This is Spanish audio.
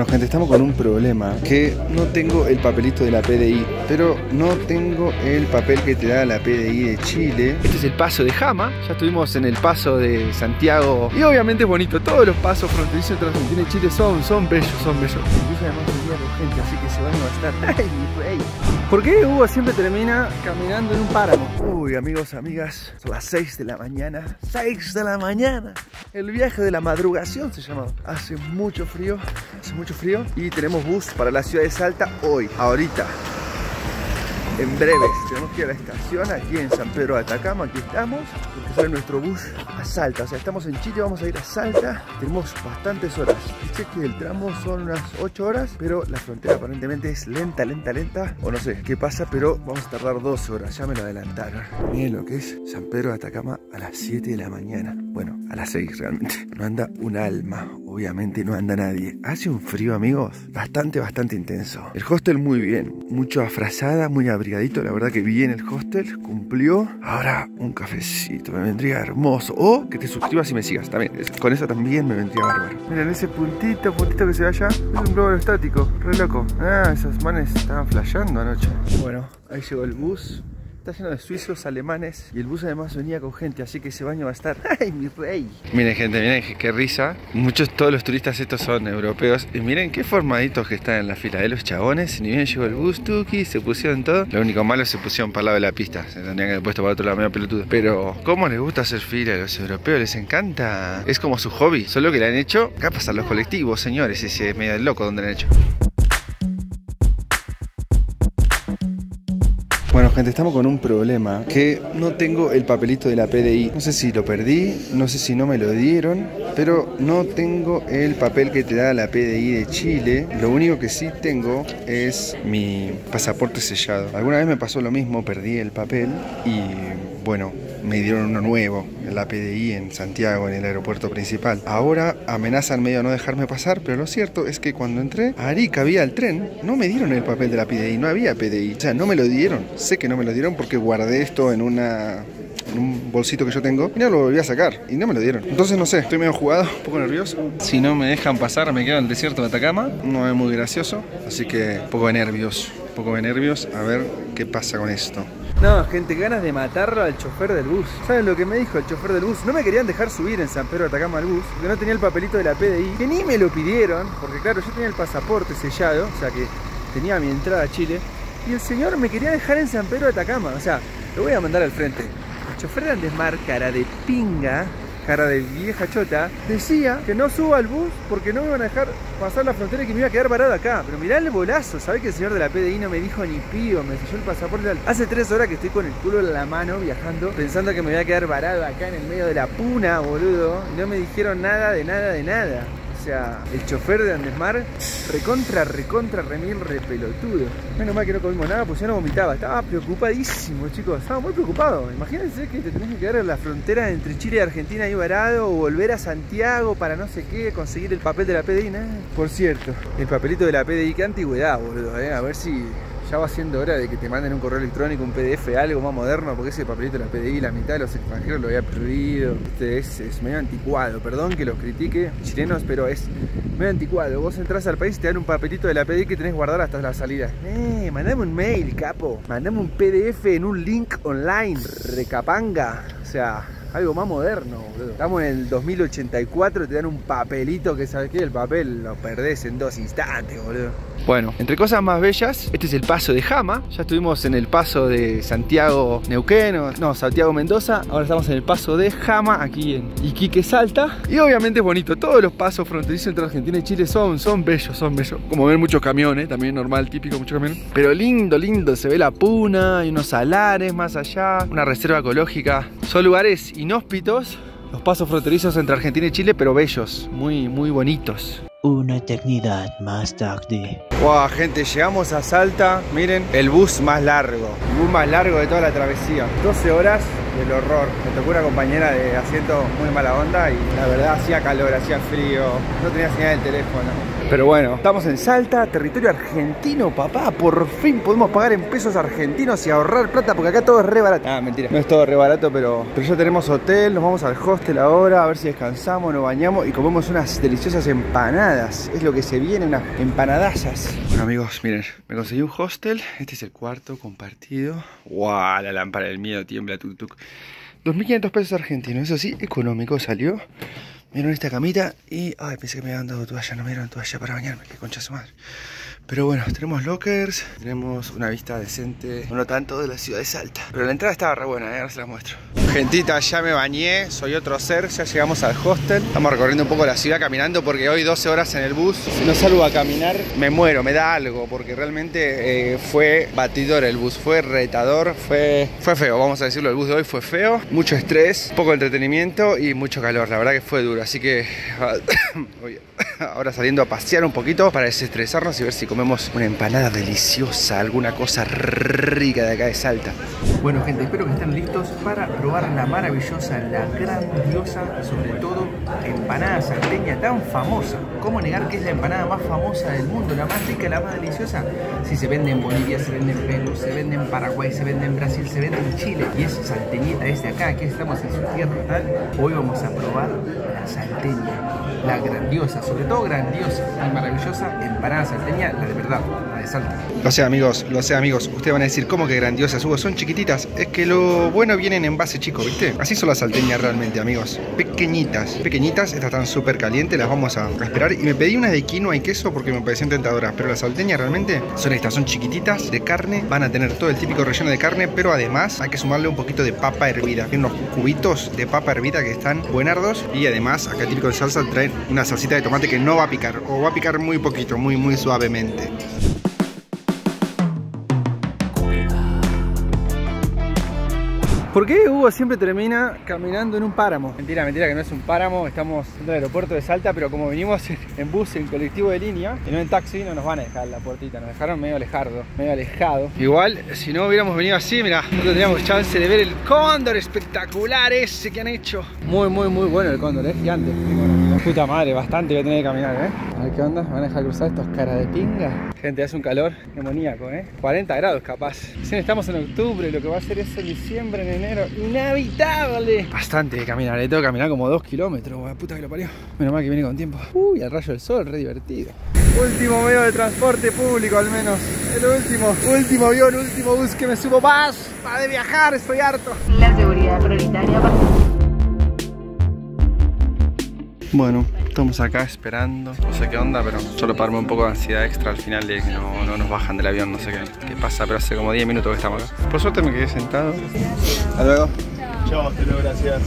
Bueno, gente, estamos con un problema, que no tengo el papelito de la PDI, pero no tengo el papel que te da la PDI de Chile. Este es el paso de Jama, ya estuvimos en el paso de Santiago y obviamente es bonito. Todos los pasos fronterizos entre Argentina y Chile son bellos, son bellos. Incluso además venía con gente, así que se van a gastar. ¡Ay, mi rey! ¿Por qué Hugo siempre termina caminando en un páramo? Uy, amigos, amigas, son las 6 de la mañana. 6 de la mañana. El viaje de la madrugación se llama. Hace mucho frío y tenemos bus para la ciudad de Salta hoy, ahorita. En breves, tenemos que ir a la estación aquí en San Pedro de Atacama, aquí estamos, porque sale nuestro bus a Salta. O sea, estamos en Chile, vamos a ir a Salta, tenemos bastantes horas. Dice que el tramo son unas 8 horas, pero la frontera aparentemente es lenta, o no sé qué pasa, pero vamos a tardar 12 horas, ya me lo adelantaron. Miren lo que es San Pedro de Atacama a las 7 de la mañana. Bueno, a las 6 realmente. No anda un alma, obviamente no anda nadie. Hace un frío, amigos, bastante intenso. El hostel muy bien, mucho frazada, muy abrigadito, la verdad que bien el hostel, cumplió. Ahora un cafecito, me vendría hermoso. O que te suscribas y me sigas también, con eso también me vendría bárbaro. Miren ese puntito que se ve allá, es un globo estático, re loco. Ah, esos manes estaban flasheando anoche. Bueno, ahí llegó el bus. Está lleno de suizos, alemanes y el bus además venía con gente, así que ese baño va a estar. ¡Ay, mi rey! Miren, gente, miren qué risa. Todos los turistas estos son europeos. Y miren qué formaditos que están en la fila de los chabones. Ni bien llegó el bus, tuki, se pusieron todo. Lo único malo es que se pusieron para el lado de la pista. Se tendrían que haber puesto para otro lado, medio pelotudo. Pero, ¿cómo les gusta hacer fila a los europeos? Les encanta. Es como su hobby. Solo que le han hecho acá pasan los colectivos, señores. Ese medio loco donde le han hecho. Bueno, gente, estamos con un problema, que no tengo el papelito de la PDI. No sé si lo perdí, no sé si no me lo dieron, pero no tengo el papel que te da la PDI de Chile. Lo único que sí tengo es mi pasaporte sellado. Alguna vez me pasó lo mismo, perdí el papel y bueno, me dieron uno nuevo, la PDI en Santiago, en el aeropuerto principal. Ahora amenazan medio a no dejarme pasar, pero lo cierto es que cuando entré a Arica vía el tren, no me dieron el papel de la PDI, no había PDI. O sea, no me lo dieron. Sé que no me lo dieron porque guardé esto en un bolsito que yo tengo y no lo volví a sacar y no me lo dieron. Entonces no sé, estoy medio jugado, un poco nervioso. Si no me dejan pasar me quedo en el desierto de Atacama. No es muy gracioso, así que un poco de nervios, a ver qué pasa con esto. No, gente, ganas de matarlo al chofer del bus. ¿Saben lo que me dijo el chofer del bus? No me querían dejar subir en San Pedro de Atacama al bus porque no tenía el papelito de la PDI, que ni me lo pidieron, porque claro, yo tenía el pasaporte sellado, o sea que tenía mi entrada a Chile, y el señor me quería dejar en San Pedro de Atacama. O sea, lo voy a mandar al frente. El chofer de Andesmar, cara de pinga, cara de vieja chota, decía que no suba al bus porque no me iban a dejar pasar la frontera y que me iba a quedar parado acá. Pero mirá el bolazo, ¿sabés que el señor de la PDI no me dijo ni pío? Me selló el pasaporte. Hace 3 horas que estoy con el culo en la mano viajando, pensando que me voy a quedar varado acá en el medio de la puna, boludo. Y no me dijeron nada de nada. O sea, el chofer de Andesmar, recontra, remil, repelotudo. Menos mal que no comimos nada, pues yo no vomitaba. Estaba preocupadísimo, chicos. Estaba muy preocupado. Imagínense que te tenés que quedar en la frontera entre Chile y Argentina ahí varado, o volver a Santiago para no sé qué, conseguir el papel de la PDI. Nah. Por cierto, el papelito de la PDI, qué antigüedad, boludo, A ver si ya va siendo hora de que te manden un correo electrónico, un PDF, algo más moderno, porque ese papelito de la PDI, la mitad de los extranjeros lo había perdido. Es medio anticuado, perdón que los critique, chilenos, pero es medio anticuado. Vos entras al país y te dan un papelito de la PDI que tenés guardado hasta la salida. Mandame un mail, capo. Mandame un PDF en un link online, recapanga. O sea, algo más moderno, boludo. Estamos en el 2084, te dan un papelito que, ¿sabes qué? El papel lo perdés en 2 instantes, boludo. Bueno, entre cosas más bellas, este es el paso de Jama. Ya estuvimos en el paso de Santiago Neuquén, Santiago Mendoza. Ahora estamos en el paso de Jama, aquí en Iquique, Salta. Y obviamente es bonito, todos los pasos fronterizos entre Argentina y Chile son bellos, Como ven muchos camiones, también normal, típico, muchos camiones. Pero lindo, se ve la puna, hay unos salares más allá, una reserva ecológica. Son lugares inhóspitos, los pasos fronterizos entre Argentina y Chile, pero bellos, muy bonitos. Una eternidad más tarde. Wow, gente, llegamos a Salta. Miren, el bus más largo. El bus más largo de toda la travesía. 12 horas del horror. Me tocó una compañera de asiento muy mala onda y la verdad hacía calor, hacía frío. No tenía señal del teléfono. Pero bueno, estamos en Salta, territorio argentino, papá. Por fin podemos pagar en pesos argentinos y ahorrar plata, porque acá todo es re barato. Ah, mentira, no es todo re barato, pero ya tenemos hotel. Nos vamos al hostel ahora, a ver si descansamos, nos bañamos y comemos unas deliciosas empanadas. Es lo que se viene, unas empanadazas. Bueno amigos, miren, me conseguí un hostel. Este es el cuarto compartido. ¡Guau! La lámpara del miedo tiembla, tuk tuk. 2.500 pesos argentinos, eso sí, económico salió. Miren esta camita y... Ay, pensé que me habían dado toalla, no me dieron toalla para bañarme, qué concha su madre. Pero bueno, tenemos lockers, tenemos una vista decente, no tanto de la ciudad de Salta. Pero la entrada estaba re buena, ahora se las muestro. Gentita, ya me bañé, soy otro ser, ya llegamos al hostel. Estamos recorriendo un poco la ciudad caminando porque hoy 12 horas en el bus. Si no salgo a caminar, me muero, me da algo, porque realmente fue batidor el bus, fue retador, fue feo, vamos a decirlo, el bus de hoy fue feo. Mucho estrés, poco entretenimiento y mucho calor, la verdad que fue duro, así que... Ahora saliendo a pasear un poquito para desestresarnos y ver si comemos una empanada deliciosa, alguna cosa rica de acá de Salta. Bueno gente, espero que estén listos para probar la maravillosa, la grandiosa, sobre todo empanada salteña tan famosa. ¿Cómo negar que es la empanada más famosa del mundo, la más rica, la más deliciosa? Si se vende en Bolivia, se vende en Perú, se vende en Paraguay, se vende en Brasil, se vende en Chile y es salteñita, es de acá, aquí estamos en su tierra natal. Hoy vamos a probar la salteña, la grandiosa, sobre todo grandiosa y maravillosa empanada salteña, la de verdad, la de Salta. Lo sé amigos, ustedes van a decir, ¿cómo que grandiosas, Hugo? Son chiquititas, es que lo bueno viene en envase chico, ¿viste? Así son las salteñas realmente, amigos, pequeñitas, estas están súper calientes, las vamos a esperar. Y me pedí unas de quinoa y queso porque me parecían tentadoras, pero las salteñas realmente son estas, son chiquititas, de carne, van a tener todo el típico relleno de carne, pero además hay que sumarle un poquito de papa hervida. Tienen unos cubitos de papa hervida que están buenardos y además acá típico de salsa traen una salsita de tomate que no va a picar, o va a picar muy poquito, muy suavemente. ¿Por qué Hugo siempre termina caminando en un páramo? Mentira que no es un páramo, estamos en el aeropuerto de Salta, pero como venimos en bus, en colectivo de línea, y no en taxi, no nos van a dejar la puertita, nos dejaron medio alejado. Igual, si no hubiéramos venido así, mirá, no tendríamos chance de ver el cóndor espectacular ese que han hecho. Muy bueno el cóndor, gigante. La puta madre, bastante voy a tener que caminar, A ver qué onda, ¿me van a dejar cruzar estos caras de pinga? Gente, hace un calor demoníaco, 40 grados capaz. Recién estamos en octubre, lo que va a ser es en diciembre, en enero, inhabitable. Bastante de caminar, tengo que caminar como 2 kilómetros, la puta que lo parió. Menos mal que viene con tiempo. Uy, al rayo del sol, re divertido. Último medio de transporte público al menos. El último avión, último bus que me subo más. Para de viajar, estoy harto. La seguridad prioritaria. Bueno, estamos acá esperando, no sé qué onda, pero solo para darme un poco de ansiedad extra al final de que no nos bajan del avión, no sé qué pasa, pero hace como 10 minutos que estamos acá. Por suerte me quedé sentado. Hasta luego. Chao, hasta luego, gracias.